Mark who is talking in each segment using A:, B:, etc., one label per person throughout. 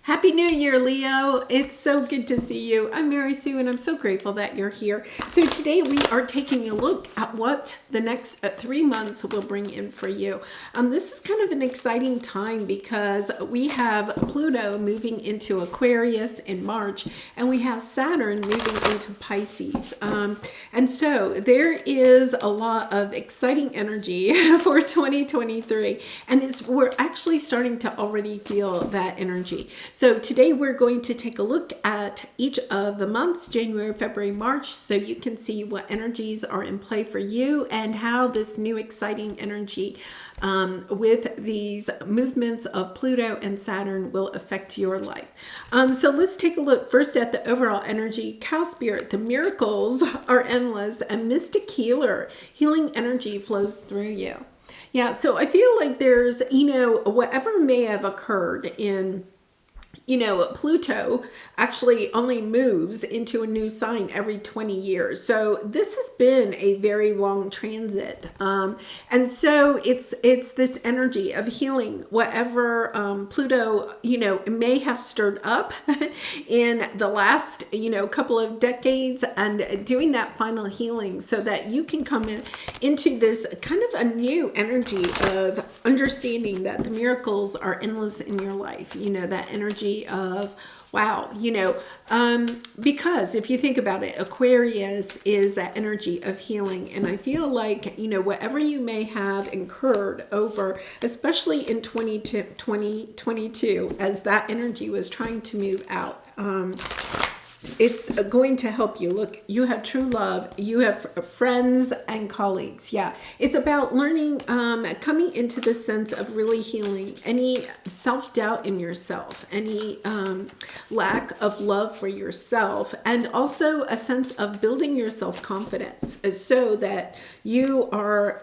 A: Happy New Year, Leo. It's so good to see you. I'm Mary Sue, and I'm so grateful that you're here. So today we are taking a look at what the next 3 months will bring in for you. This is kind of an exciting time because we have Pluto moving into Aquarius in March, and we have Saturn moving into Pisces. And so there is a lot of exciting energy for 2023, and we're actually starting to already feel that energy. So today we're going to take a look at each of the months, January, February, March, so you can see what energies are in play for you and how this new exciting energy with these movements of Pluto and Saturn will affect your life. So let's take a look first at the overall energy. Cow spirit, the miracles are endless, and mystic healer, healing energy flows through you. Yeah, so I feel like there's, whatever may have occurred in Pluto actually only moves into a new sign every 20 years. So this has been a very long transit. And so it's this energy of healing whatever Pluto, may have stirred up in the last, couple of decades, and doing that final healing so that you can come into this kind of a new energy of understanding that the miracles are endless in your life. That energy of wow, because if you think about it, Aquarius is that energy of healing. And I feel like, whatever you may have incurred over, especially in 2022, as that energy was trying to move out, it's going to help you. Look, you have true love. You have friends and colleagues. Yeah. It's about learning, coming into the sense of really healing any self-doubt in yourself, any lack of love for yourself, and also a sense of building your self-confidence so that you are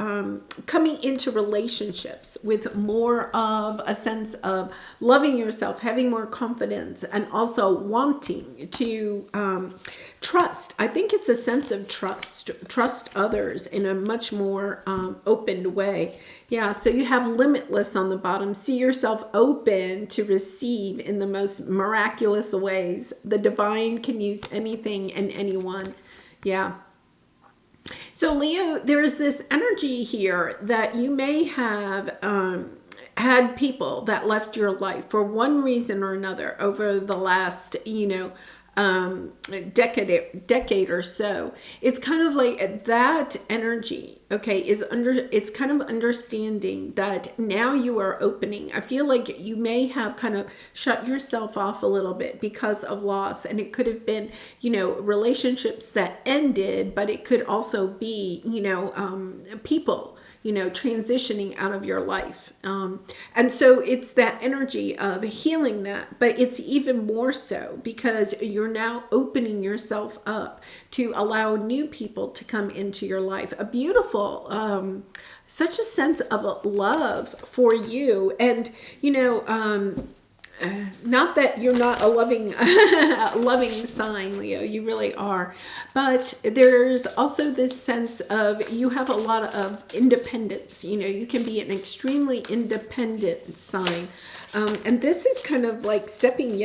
A: coming into relationships with more of a sense of loving yourself, having more confidence, and also wanting to trust. I think it's a sense of trust others in a much more open way. Yeah, so you have limitless on the bottom. See yourself open to receive in the most miraculous ways. The divine can use anything and anyone. Yeah. So Leo, there is this energy here that you may have had people that left your life for one reason or another over the last, decade or so. It's kind of like that energy, okay, it's kind of understanding that now you are opening. I feel like you may have kind of shut yourself off a little bit because of loss, and it could have been, relationships that ended, but it could also be, people transitioning out of your life. And so it's that energy of healing that, but it's even more so because you're now opening yourself up to allow new people to come into your life. A beautiful, such a sense of love for you. And, not that you're not a loving sign, Leo, you really are, but there's also this sense of you have a lot of independence. You can be an extremely independent sign, and this is kind of like stepping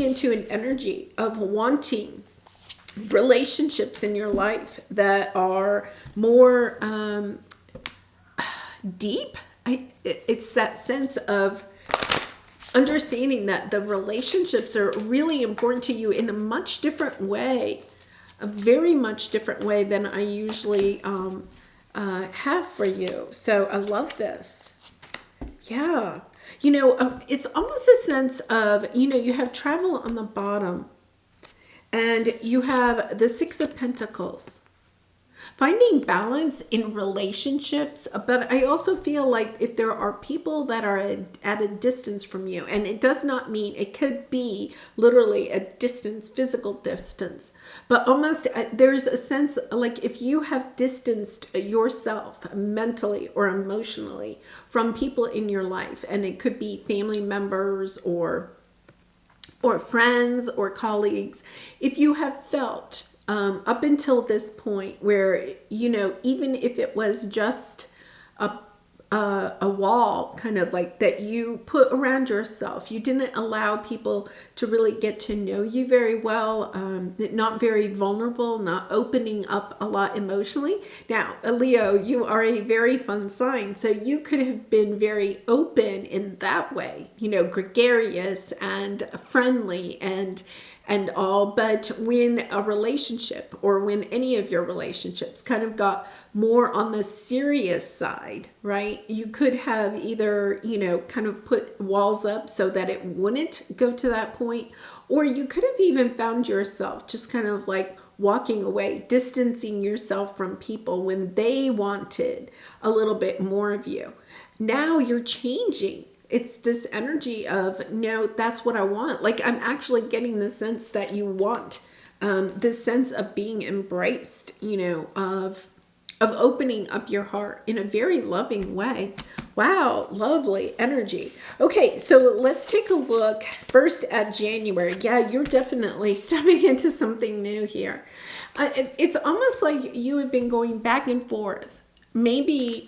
A: into an energy of wanting relationships in your life that are more deep. It's that sense of understanding that the relationships are really important to you in a much different way, a very much different way than I usually have for you. So I love this. Yeah. It's almost a sense of, you have travel on the bottom, and you have the Six of Pentacles. Finding balance in relationships, but I also feel like if there are people that are at a distance from you, and it does not mean, it could be literally a distance, physical distance, but almost there's a sense like if you have distanced yourself mentally or emotionally from people in your life, and it could be family members or friends or colleagues, if you have felt up until this point where, even if it was just a wall kind of like that you put around yourself. You didn't allow people to really get to know you very well, not very vulnerable, not opening up a lot emotionally. Now, Leo, you are a very fun sign, so you could have been very open in that way, gregarious and friendly and all. But when a relationship, or when any of your relationships kind of got more on the serious side, right? You could have either, kind of put walls up so that it wouldn't go to that point, or you could have even found yourself just kind of like walking away, distancing yourself from people when they wanted a little bit more of you. Now you're changing. It's this energy of, no, that's what I want. Like, I'm actually getting the sense that you want this sense of being embraced, of opening up your heart in a very loving way. Wow, lovely energy. Okay, so let's take a look first at January. Yeah, you're definitely stepping into something new here. It's almost like you have been going back and forth. Maybe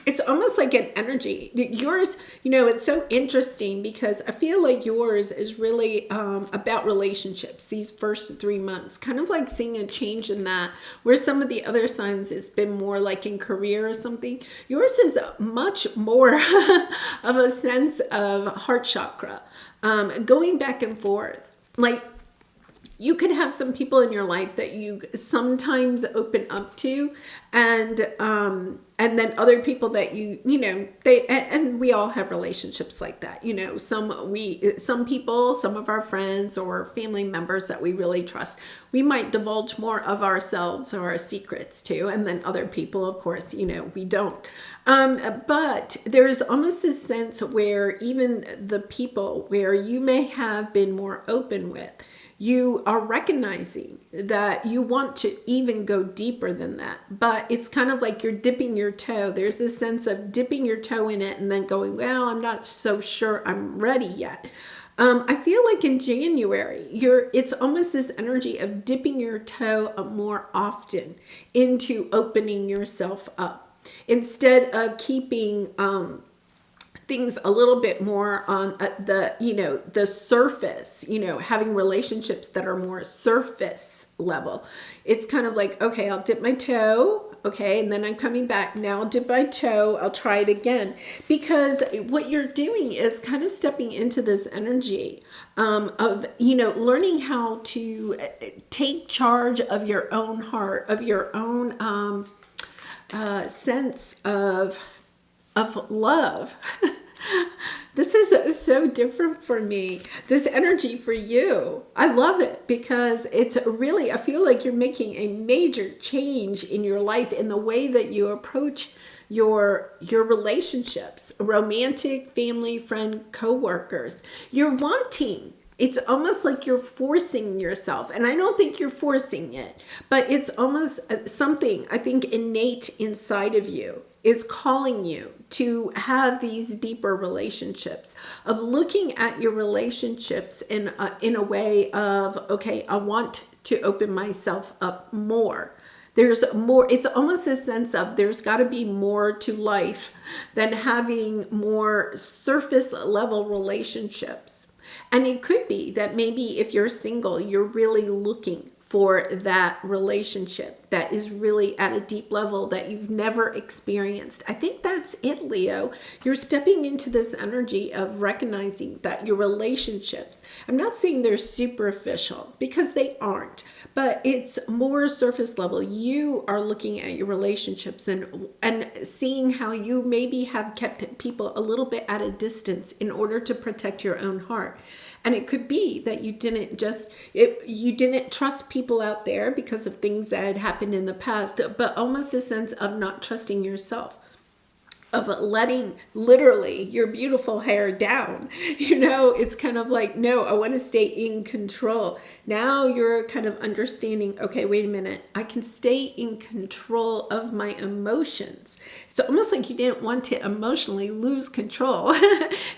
A: it's almost like an energy. Yours, it's so interesting because I feel like yours is really about relationships these first 3 months, kind of like seeing a change in that, where some of the other signs it's been more like in career or something. Yours is much more of a sense of heart chakra, going back and forth. Like, you could have some people in your life that you sometimes open up to, and then other people that and we all have relationships like that. Some people, some of our friends or family members that we really trust, we might divulge more of ourselves or our secrets to, and then other people, of course, we don't. But there's almost this sense where even the people where you may have been more open with, you are recognizing that you want to even go deeper than that. But it's kind of like you're dipping your toe. There's this sense of dipping your toe in it and then going, well, I'm not so sure I'm ready yet. I feel like in January, it's almost this energy of dipping your toe more often into opening yourself up, instead of keeping things a little bit more on the surface, having relationships that are more surface level. It's kind of like, okay, I'll dip my toe, okay, and then I'm coming back. Now I'll dip my toe, I'll try it again. Because what you're doing is kind of stepping into this energy of, learning how to take charge of your own heart, of your own sense of love. This is so different for me, this energy for you. I love it because it's really, I feel like you're making a major change in your life in the way that you approach your relationships, romantic, family, friend, co-workers. You're wanting. It's almost like you're forcing yourself. And I don't think you're forcing it, but it's almost something, I think, innate inside of you is calling you to have these deeper relationships, of looking at your relationships in a way of, okay, I want to open myself up more. There's more. It's almost a sense of there's got to be more to life than having more surface level relationships. And it could be that maybe if you're single, you're really looking for that relationship that is really at a deep level that you've never experienced. I think that's it, Leo. You're stepping into this energy of recognizing that your relationships, I'm not saying they're superficial because they aren't, but it's more surface level. You are looking at your relationships and seeing how you maybe have kept people a little bit at a distance in order to protect your own heart. And it could be that you didn't trust people out there because of things that had happened in the past, but almost a sense of not trusting yourself, of letting literally your beautiful hair down. It's kind of like, no, I want to stay in control. Now you're kind of understanding, okay, wait a minute, I can stay in control of my emotions. It's almost like you didn't want to emotionally lose control.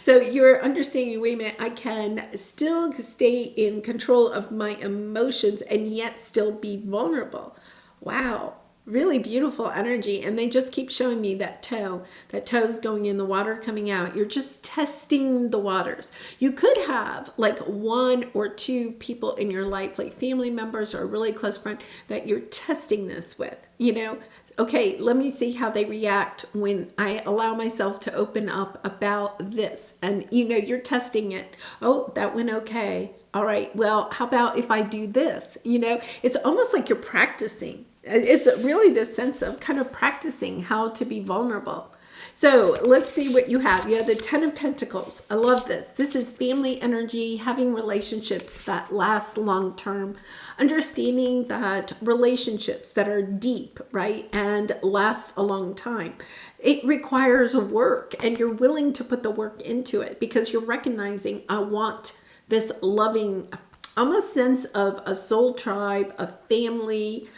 A: So you're understanding, wait a minute, I can still stay in control of my emotions and yet still be vulnerable. Wow. really beautiful energy, and they just keep showing me that toe's going in the water, coming out. You're just testing the waters. You could have like one or two people in your life, like family members or a really close friend, that you're testing this with, okay, let me see how they react when I allow myself to open up about this. And you're testing it. Oh, that went okay. All right, well, how about if I do this? It's almost like you're practicing. It's really this sense of kind of practicing how to be vulnerable. So let's see what you have. You have the Ten of Pentacles. I love this. This is family energy, having relationships that last long term, understanding that relationships that are deep, right, and last a long time. It requires work, and you're willing to put the work into it because you're recognizing, I want this loving, almost sense of a soul tribe, a family,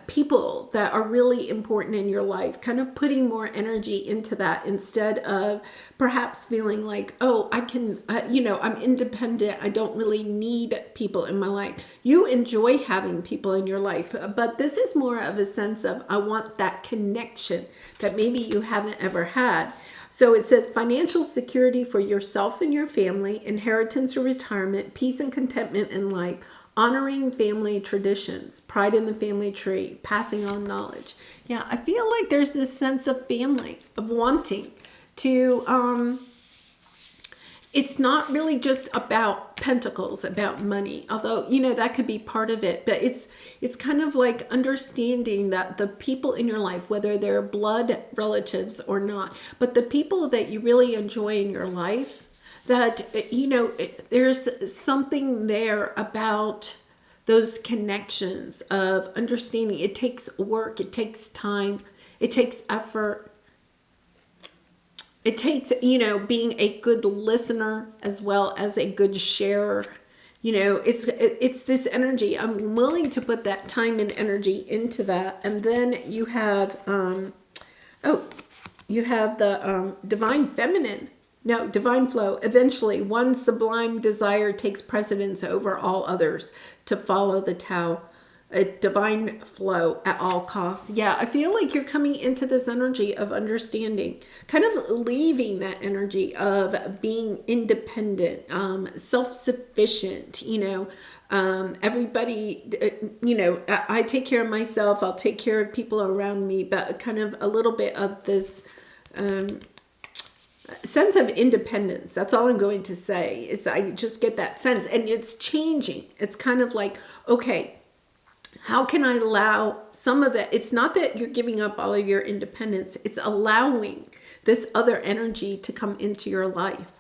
A: people that are really important in your life, kind of putting more energy into that instead of perhaps feeling like, oh, I can, I'm independent. I don't really need people in my life. You enjoy having people in your life, but this is more of a sense of, I want that connection that maybe you haven't ever had. So it says financial security for yourself and your family, inheritance or retirement, peace and contentment in life, honoring family traditions, pride in the family tree, passing on knowledge. Yeah, I feel like there's this sense of family, of wanting to, it's not really just about pentacles, about money, although, that could be part of it, but it's kind of like understanding that the people in your life, whether they're blood relatives or not, but the people that you really enjoy in your life, that, there's something there about those connections of understanding. It takes work, it takes time, it takes effort. It takes, being a good listener as well as a good sharer. It's this energy. I'm willing to put that time and energy into that. And then you have, you have the divine feminine. No, divine flow. Eventually, one sublime desire takes precedence over all others to follow the Tao. A divine flow at all costs. Yeah, I feel like you're coming into this energy of understanding, kind of leaving that energy of being independent, self-sufficient, everybody, I take care of myself, I'll take care of people around me, but kind of a little bit of this sense of independence. That's all I'm going to say, is I just get that sense, and it's changing. It's kind of like, okay, how can I allow some of that? It's not that you're giving up all of your independence. It's allowing this other energy to come into your life.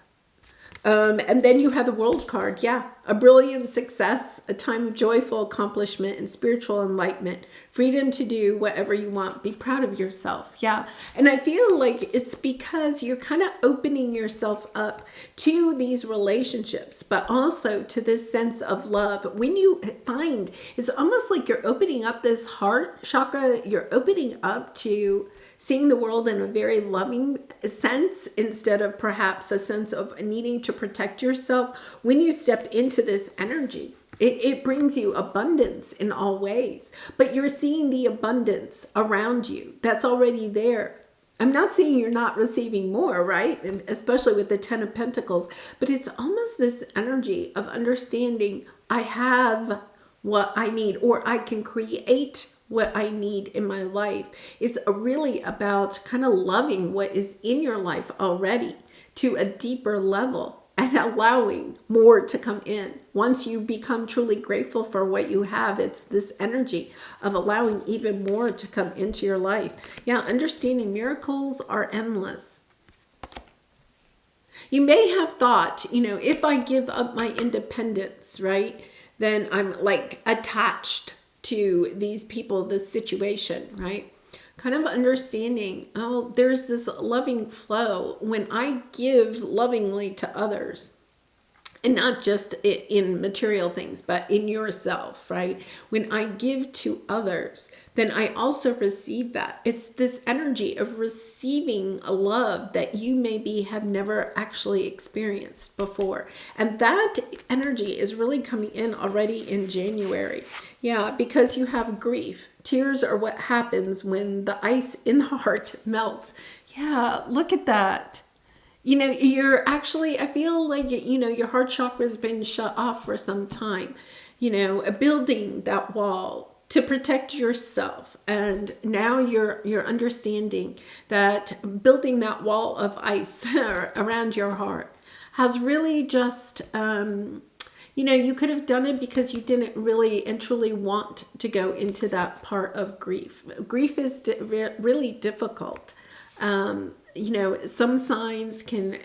A: And then you have the World card. Yeah, a brilliant success, a time of joyful accomplishment and spiritual enlightenment, freedom to do whatever you want. Be proud of yourself. Yeah. And I feel like it's because you're kind of opening yourself up to these relationships, but also to this sense of love. When you find, it's almost like you're opening up this heart chakra, you're opening up to seeing the world in a very loving sense instead of perhaps a sense of needing to protect yourself. When you step into this energy, it brings you abundance in all ways, but you're seeing the abundance around you that's already there. I'm not saying you're not receiving more, right? And especially with the Ten of Pentacles, but it's almost this energy of understanding I have what I need, or I can create what I need in my life. It's really about kind of loving what is in your life already to a deeper level and allowing more to come in. Once you become truly grateful for what you have, it's this energy of allowing even more to come into your life. Yeah, understanding miracles are endless. You may have thought, if I give up my independence, right, then I'm like attached to these people, this situation, right? Kind of understanding, oh, there's this loving flow. When I give lovingly to others, and not just in material things, but in yourself, right? When I give to others, then I also receive that. It's this energy of receiving a love that you maybe have never actually experienced before. And that energy is really coming in already in January. Yeah, because you have grief. Tears are what happens when the ice in the heart melts. Yeah, look at that. You're actually, I feel like, your heart chakra has been shut off for some time, building that wall to protect yourself. And now you're understanding that building that wall of ice around your heart has really just, you could have done it because you didn't really and truly want to go into that part of grief. Grief is really difficult. Some signs can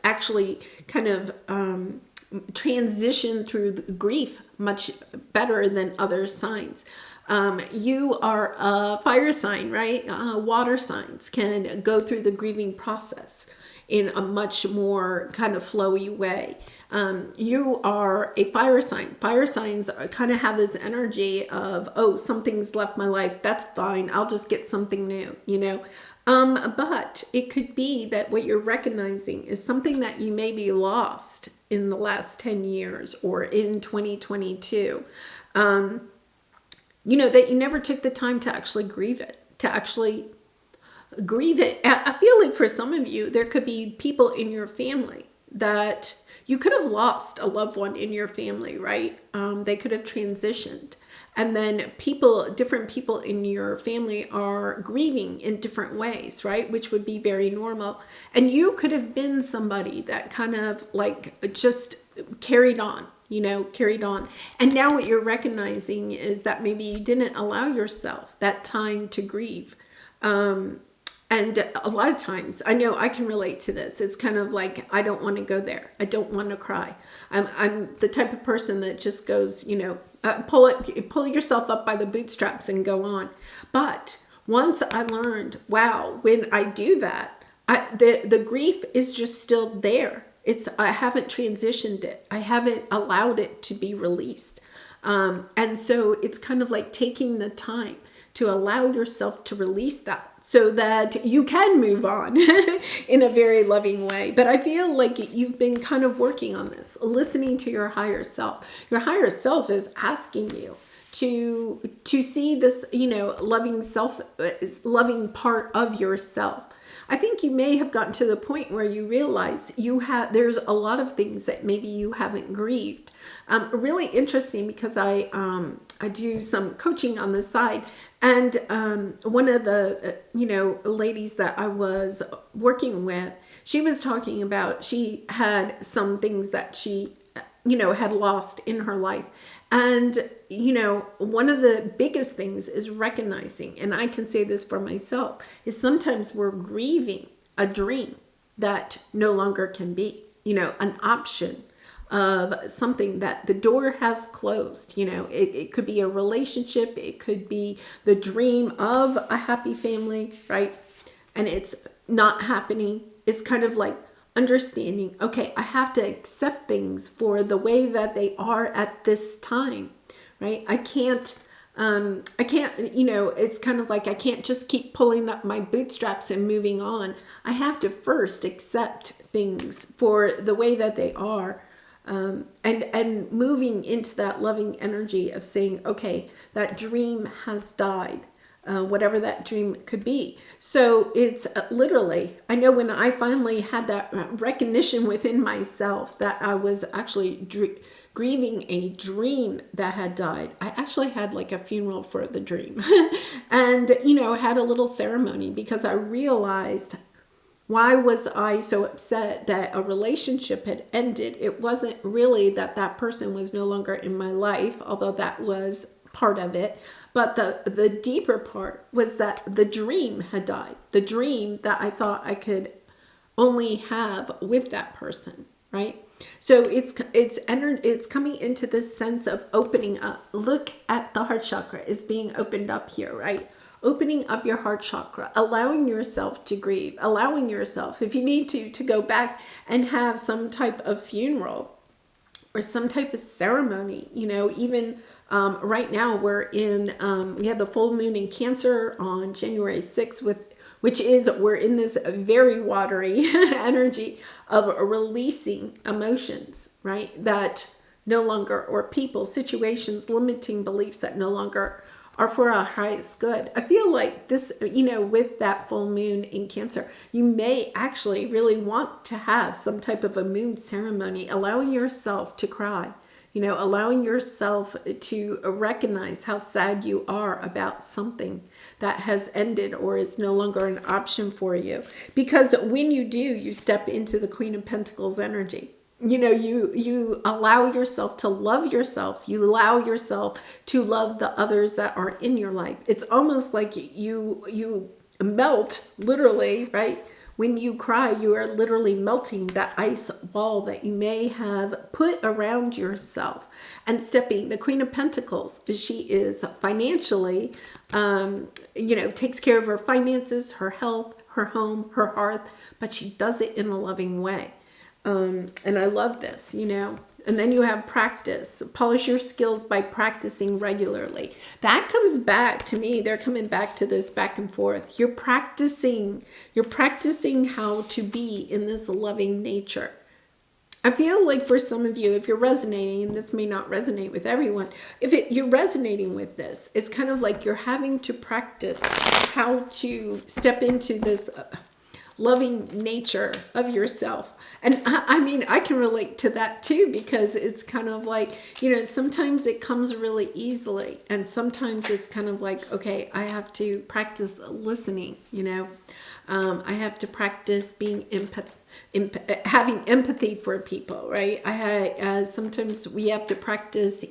A: actually kind of transition through the grief much better than other signs. You are a fire sign, right? Water signs can go through the grieving process in a much more kind of flowy way. You are a fire sign. Fire signs kind of have this energy of, oh, something's left my life. That's fine. I'll just get something new, But it could be that what you're recognizing is something that you maybe lost in the last 10 years or in 2022. That you never took the time to actually grieve it, I feel like for some of you, there could be people in your family that you could have lost a loved one in your family, right? They could have transitioned. And then different people in your family are grieving in different ways, right? Which would be very normal. And you could have been somebody that kind of like just carried on. And now what you're recognizing is that maybe you didn't allow yourself that time to grieve. And a lot of times, I know I can relate to this. It's kind of like, I don't want to go there. I don't want to cry. I'm the type of person that just goes, pull yourself up by the bootstraps and go on. But once I learned, wow, when I do that, the grief is just still there. I haven't transitioned it. I haven't allowed it to be released. And so it's kind of like taking the time to allow yourself to release that so that you can move on in a very loving way. But I feel like you've been kind of working on this, listening to your higher self. Your higher self is asking you to see this, loving part of yourself. I think you may have gotten to the point where you realize there's a lot of things that maybe you haven't grieved. Really interesting because I do some coaching on the side, and one of the ladies that I was working with, she was talking about she had some things that she had lost in her life. And, one of the biggest things is recognizing, and I can say this for myself, is sometimes we're grieving a dream that no longer can be, an option of something that the door has closed. It could be a relationship. It could be the dream of a happy family, right? And it's not happening. It's kind of like understanding, okay, I have to accept things for the way that they are at this time, right? I can't, it's kind of like I can't just keep pulling up my bootstraps and moving on. I have to first accept things for the way that they are. And moving into that loving energy of saying, okay, that dream has died. Whatever that dream could be. So it's literally, I know when I finally had that recognition within myself that I was actually grieving a dream that had died, I actually had like a funeral for the dream and, had a little ceremony because I realized, why was I so upset that a relationship had ended? It wasn't really that person was no longer in my life, although that was part of it. But the deeper part was that the dream had died. The dream that I thought I could only have with that person, right? So it's coming into this sense of opening up. Look at the heart chakra is being opened up here, right? opening up your heart chakra, allowing yourself to grieve, allowing yourself, if you need to go back and have some type of funeral or some type of ceremony, even right now we have the full moon in Cancer on January 6th, we're in this very watery energy of releasing emotions, right? That no longer, or people, situations, limiting beliefs that no longer are for our highest good. I feel like this, with that full moon in Cancer, you may actually really want to have some type of a moon ceremony, allowing yourself to cry, allowing yourself to recognize how sad you are about something that has ended or is no longer an option for you. Because when you do, you step into the Queen of Pentacles energy. You allow yourself to love yourself. You allow yourself to love the others that are in your life. It's almost like you melt, literally, right? When you cry, you are literally melting that ice wall that you may have put around yourself. And stepping, the Queen of Pentacles, she is financially, takes care of her finances, her health, her home, her hearth, but she does it in a loving way. And I love this, And then you have practice. Polish your skills by practicing regularly. That comes back to me. They're coming back to this back and forth. You're practicing how to be in this loving nature. I feel like for some of you, if you're resonating, and this may not resonate with everyone, you're resonating with this, it's kind of like you're having to practice how to step into this loving nature of yourself. And I can relate to that too, because it's kind of like, sometimes it comes really easily. And sometimes it's kind of like, okay, I have to practice listening, I have to practice being having empathy for people, right? Sometimes we have to practice,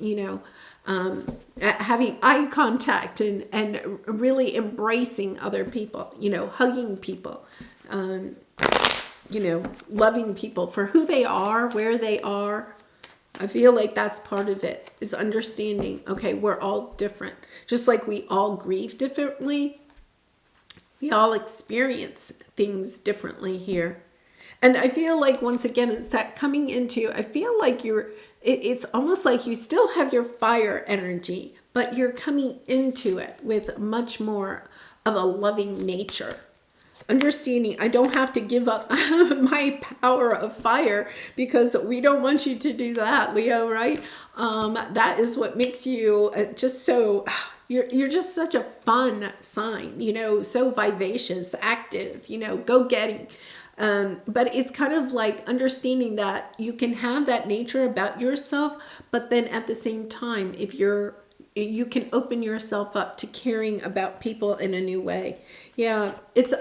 A: having eye contact and really embracing other people, hugging people. Loving people for who they are, where they are. I feel like that's part of it, is understanding, okay, we're all different. Just like we all grieve differently, we all experience things differently here. And I feel like, once again, it's that coming into, I feel like it's almost like you still have your fire energy, but you're coming into it with much more of a loving nature. Understanding I don't have to give up my power of fire, because we don't want you to do that, Leo, right? That is what makes you just so, you're just such a fun sign, so vivacious, active, go-getting. But it's kind of like understanding that you can have that nature about yourself, but then at the same time, you can open yourself up to caring about people in a new way. Yeah, it's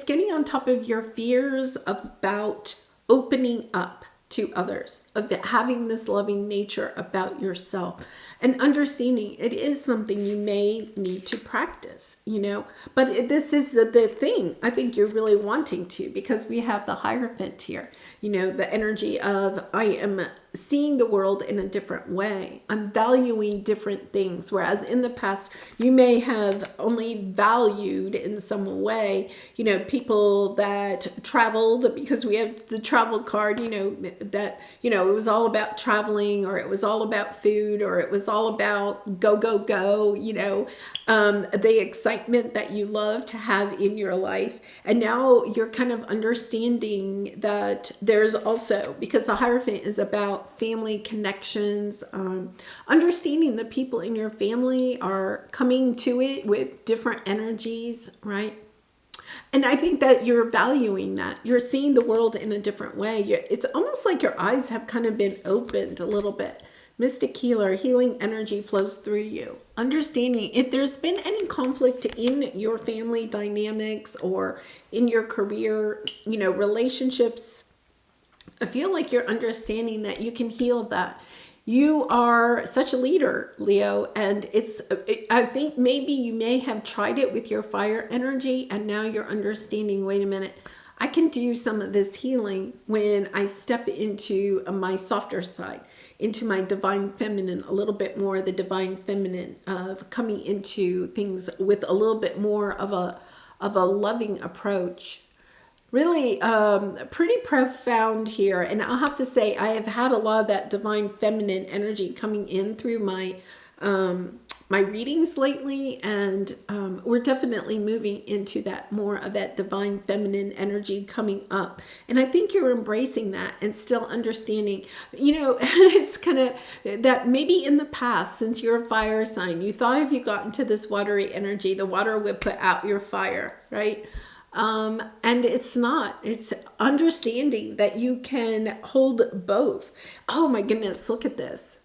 A: getting on top of your fears about opening up to others, of having this loving nature about yourself, and understanding it is something you may need to practice, but this is the thing I think you're really wanting to, because we have the Hierophant here, the energy of I am seeing the world in a different way. I'm valuing different things, whereas in the past you may have only valued in some way, people that traveled, because we have the travel card, that, it was all about traveling, or it was all about food, or it was all about go, go, go, the excitement that you love to have in your life. And now you're kind of understanding that there's also, because the Hierophant is about family connections, understanding the people in your family are coming to it with different energies, right? And I think that you're valuing that. You're seeing the world in a different way. It's almost like your eyes have kind of been opened a little bit. Mystic healer, healing energy flows through you. Understanding if there's been any conflict in your family dynamics or in your career, relationships, I feel like you're understanding that you can heal that. You are such a leader, Leo, and I think maybe you may have tried it with your fire energy, and now you're understanding, wait a minute, I can do some of this healing when I step into my softer side, into my divine feminine, a little bit more the divine feminine, of coming into things with a little bit more of a loving approach. Really pretty profound here. And I'll have to say, I have had a lot of that divine feminine energy coming in through my my readings lately, and we're definitely moving into that more of that divine feminine energy coming up. And I think you're embracing that and still understanding, it's kind of that maybe in the past, since you're a fire sign, you thought if you got into this watery energy, the water would put out your fire, right? And it's not. It's understanding that you can hold both. Oh my goodness, look at this.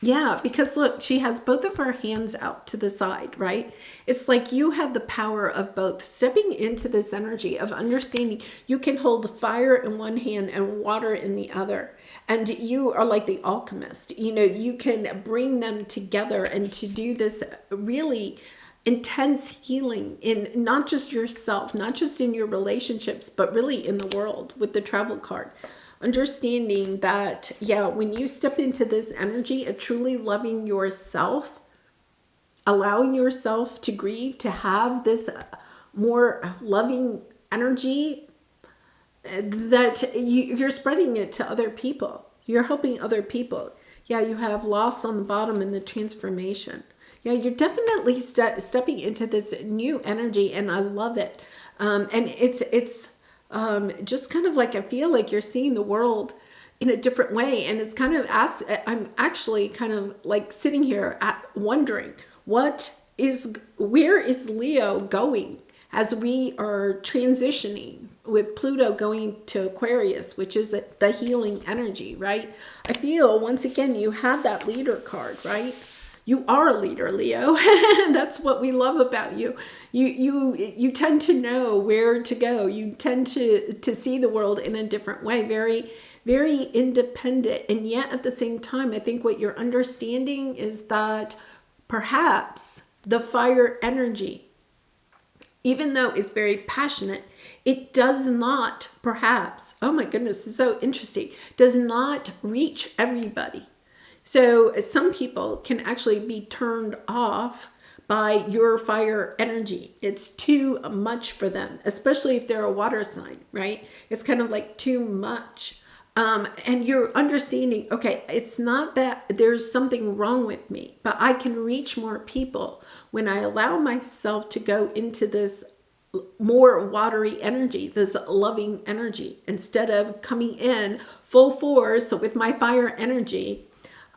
A: Yeah, because look, she has both of her hands out to the side, right? It's like you have the power of both. Stepping into this energy of understanding you can hold fire in one hand and water in the other. And you are like the alchemist. You can bring them together and to do this really intense healing in not just yourself, not just in your relationships, but really in the world with the travel card. Understanding that, when you step into this energy of truly loving yourself, allowing yourself to grieve, to have this more loving energy, that you're spreading it to other people. You're helping other people. You have loss on the bottom in the transformation. You're definitely stepping into this new energy, and I love it. And it's just kind of like, I feel like you're seeing the world in a different way. And it's kind of, I'm actually kind of like sitting here wondering, where is Leo going as we are transitioning with Pluto going to Aquarius, which is the healing energy, right? I feel once again, you have that leader card, right? You are a leader, Leo. That's what we love about you. You tend to know where to go. You tend to see the world in a different way, very, very independent. And yet at the same time, I think what you're understanding is that perhaps the fire energy, even though it's very passionate, it does not perhaps, oh my goodness, this is so interesting, does not reach everybody. So some people can actually be turned off by your fire energy. It's too much for them, especially if they're a water sign, right? It's kind of like too much. And you're understanding, okay, it's not that there's something wrong with me, but I can reach more people when I allow myself to go into this more watery energy, this loving energy, instead of coming in full force with my fire energy.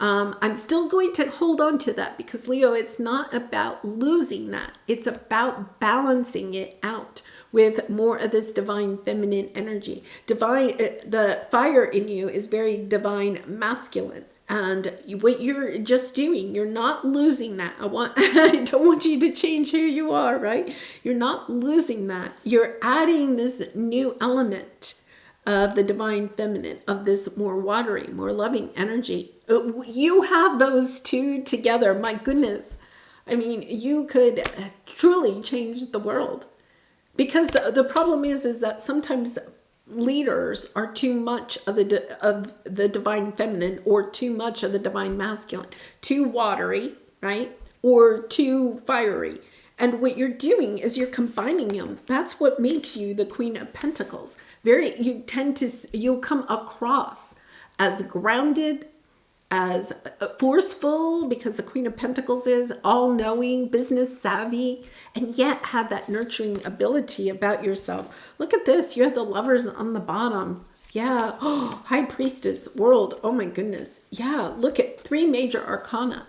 A: I'm still going to hold on to that because, Leo, it's not about losing that. It's about balancing it out with more of this divine feminine energy. The fire in you is very divine masculine. And what you're just doing, you're not losing that. I don't want you to change who you are, right? You're not losing that. You're adding this new element of the divine feminine, of this more watery, more loving energy. You have those two together. My goodness. I mean, you could truly change the world. Because the problem is that sometimes leaders are too much of the divine feminine or too much of the divine masculine. Too watery, right? Or too fiery. And what you're doing is you're combining them. That's what makes you the Queen of Pentacles. You'll come across as grounded, as forceful, because the Queen of Pentacles is all-knowing, business savvy, and yet have that nurturing ability about yourself. Look at this. You have the Lovers on the bottom. Yeah. Oh, High Priestess, World. Oh my goodness. Yeah. Look at 3 major arcana.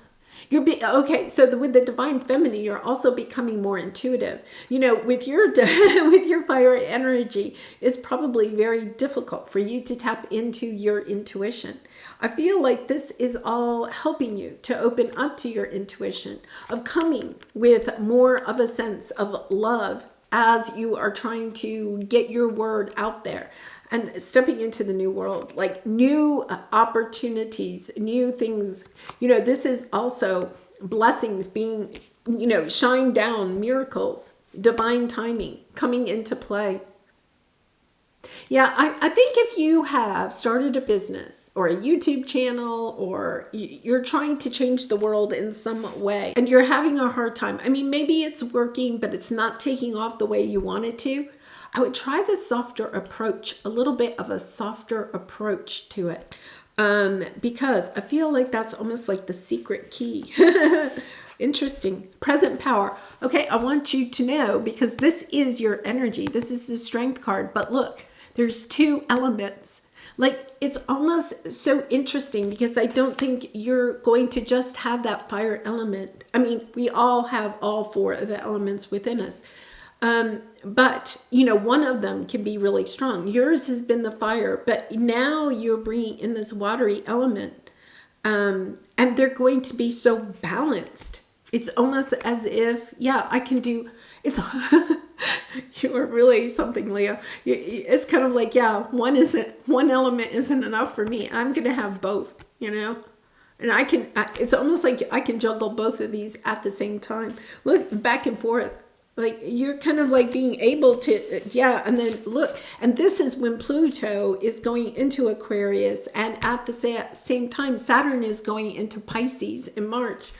A: Okay, so with the divine feminine, you're also becoming more intuitive. With your fire energy, it's probably very difficult for you to tap into your intuition. I feel like this is all helping you to open up to your intuition, of coming with more of a sense of love as you are trying to get your word out there. And stepping into the new world, like new opportunities, new things. This is also blessings being, shined down, miracles, divine timing coming into play. Yeah, I think if you have started a business or a YouTube channel or you're trying to change the world in some way and you're having a hard time, I mean, maybe it's working, but it's not taking off the way you want it to, I would try the softer approach, a little bit of a softer approach to it. Because I feel like that's almost like the secret key. Interesting. Present power. Okay, I want you to know, because this is your energy. This is the strength card. But look, there's two elements. Like, it's almost so interesting because I don't think you're going to just have that fire element. I mean, we all have all four of the elements within us. But, you know, one of them can be really strong. Yours has been the fire, but now you're bringing in this watery element. And they're going to be so balanced. It's almost as if, yeah, I can do, it's, you are really something, Leo. It's kind of like, yeah, one element isn't enough for me. I'm going to have both, you know? And it's almost like I can juggle both of these at the same time. Look, back and forth. Like, you're kind of like being able to, yeah, and then look, and this is when Pluto is going into Aquarius, and at the same time, Saturn is going into Pisces in March.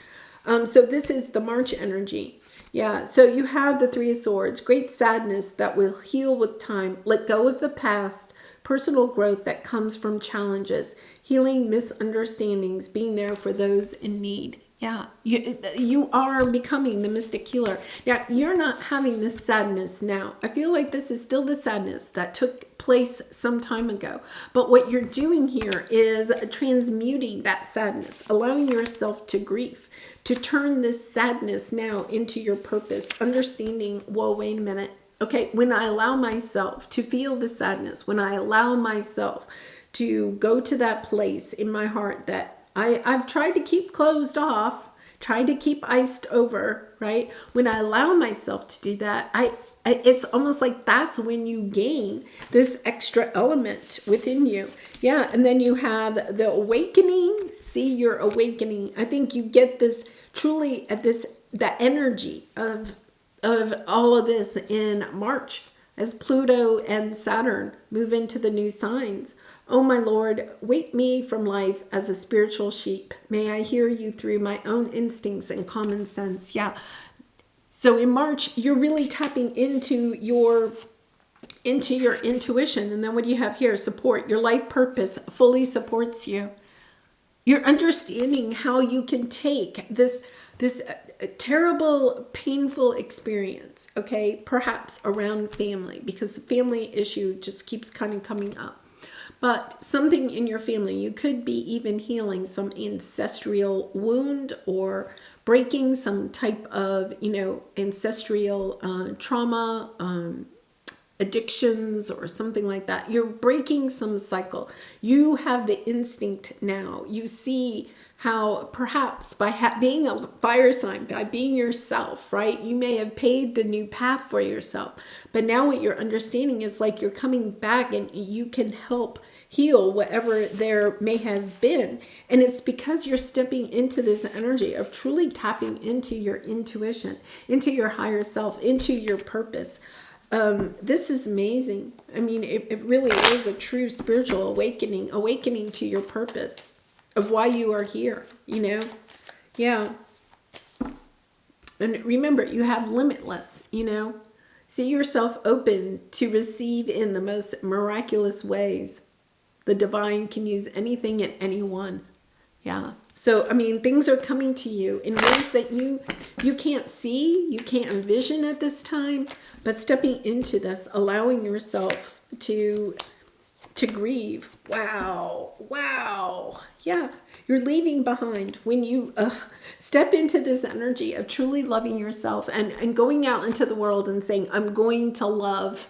A: So this is the March energy. Yeah, so you have the Three of Swords, great sadness that will heal with time, let go of the past, personal growth that comes from challenges, healing misunderstandings, being there for those in need. Yeah, you are becoming the mystic healer. Now, you're not having this sadness now. I feel like this is still the sadness that took place some time ago. But what you're doing here is transmuting that sadness, allowing yourself to grieve, to turn this sadness now into your purpose, understanding, whoa, wait a minute. Okay, when I allow myself to feel the sadness, when I allow myself to go to that place in my heart that I've tried to keep closed off, tried to keep iced over, right? When I allow myself to do that, it's almost like that's when you gain this extra element within you. Yeah, and then you have the awakening. See, you're awakening. I think you get this truly at this, the energy of all of this in March as Pluto and Saturn move into the new signs. Oh, my Lord, wake me from life as a spiritual sheep. May I hear you through my own instincts and common sense. Yeah. So in March, you're really tapping into your intuition. And then what do you have here? Support. Your life purpose fully supports you. You're understanding how you can take this terrible, painful experience, okay, perhaps around family, because the family issue just keeps kind of coming up. But something in your family, you could be even healing some ancestral wound or breaking some type of, ancestral trauma, addictions or something like that. You're breaking some cycle. You have the instinct now. You see how perhaps by being a fire sign, by being yourself, right? You may have paved the new path for yourself. But now what you're understanding is like you're coming back and you can help heal whatever there may have been. And it's because you're stepping into this energy of truly tapping into your intuition, into your higher self, into your purpose. This is amazing. I mean, it really is a true spiritual awakening to your purpose of why you are here, Yeah. And remember, you have limitless, See yourself open to receive in the most miraculous ways. The divine can use anything and anyone. Yeah. So, I mean, things are coming to you in ways that you can't see, you can't envision at this time, but stepping into this, allowing yourself to grieve. Wow. Yeah. You're leaving behind when you step into this energy of truly loving yourself and going out into the world and saying, I'm going to love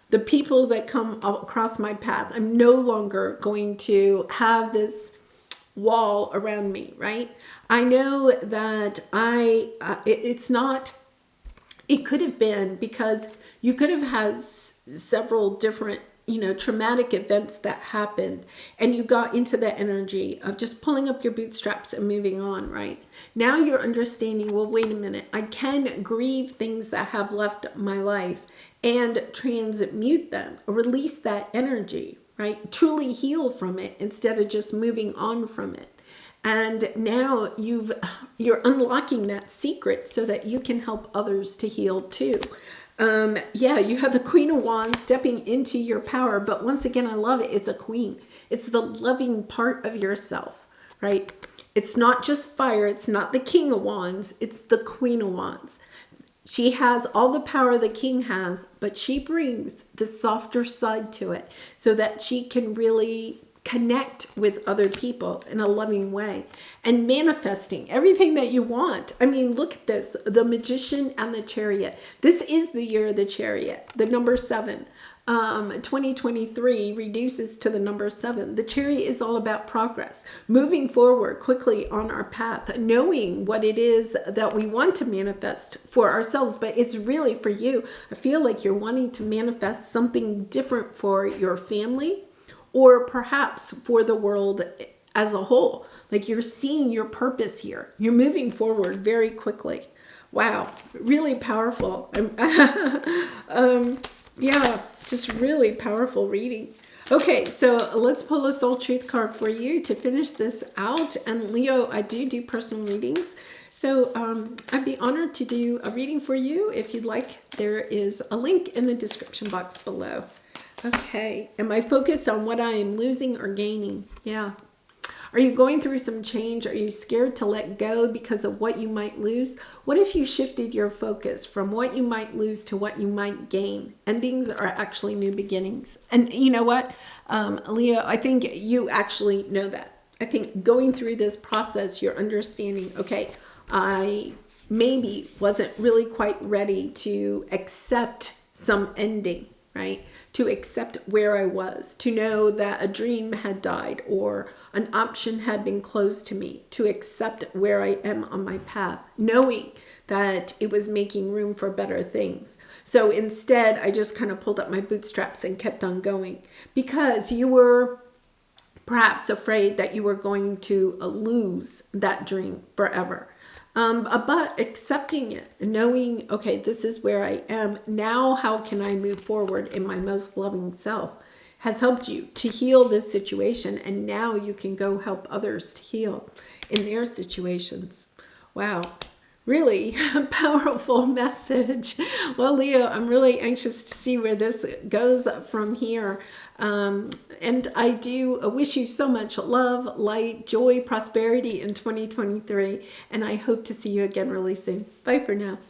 A: the people that come across my path. I'm no longer going to have this wall around me, right? I know that it could have been because you could have had several different, traumatic events that happened, and you got into the energy of just pulling up your bootstraps and moving on, right? Now you're understanding, well, wait a minute, I can grieve things that have left my life and transmute them, release that energy, right? Truly heal from it instead of just moving on from it. And now you're unlocking that secret so that you can help others to heal too. You have the Queen of Wands stepping into your power, but once again, I love it. It's a queen. It's the loving part of yourself, right? It's not just fire. It's not the King of Wands. It's the Queen of Wands. She has all the power the king has, but she brings the softer side to it so that she can really connect with other people in a loving way and manifesting everything that you want. I mean, look at this, the Magician and the Chariot. This is the year of the Chariot, the number 7. 2023 reduces to the number 7. The Chariot is all about progress, moving forward quickly on our path, knowing what it is that we want to manifest for ourselves, but it's really for you. I feel like you're wanting to manifest something different for your family, or perhaps for the world as a whole. Like you're seeing your purpose here. You're moving forward very quickly. Wow, really powerful. Just really powerful reading. Okay, so let's pull a soul truth card for you to finish this out. And Leo, I do personal readings. So I'd be honored to do a reading for you. If you'd like, there is a link in the description box below. Okay, am I focused on what I am losing or gaining? Yeah. Are you going through some change? Are you scared to let go because of what you might lose? What if you shifted your focus from what you might lose to what you might gain? And these are actually new beginnings. And you know what, Leo, I think you actually know that. I think going through this process, you're understanding, okay, I maybe wasn't really quite ready to accept some ending, right? To accept where I was, to know that a dream had died or an option had been closed to me, to accept where I am on my path, knowing that it was making room for better things. So instead, I just kind of pulled up my bootstraps and kept on going because you were perhaps afraid that you were going to lose that dream forever. But accepting it, knowing, okay, this is where I am. Now, how can I move forward in my most loving self has helped you to heal this situation. And now you can go help others to heal in their situations. Wow. Really powerful message. Well, Leo, I'm really anxious to see where this goes from here. And I do wish you so much love, light, joy, prosperity in 2023. And I hope to see you again really soon. Bye for now.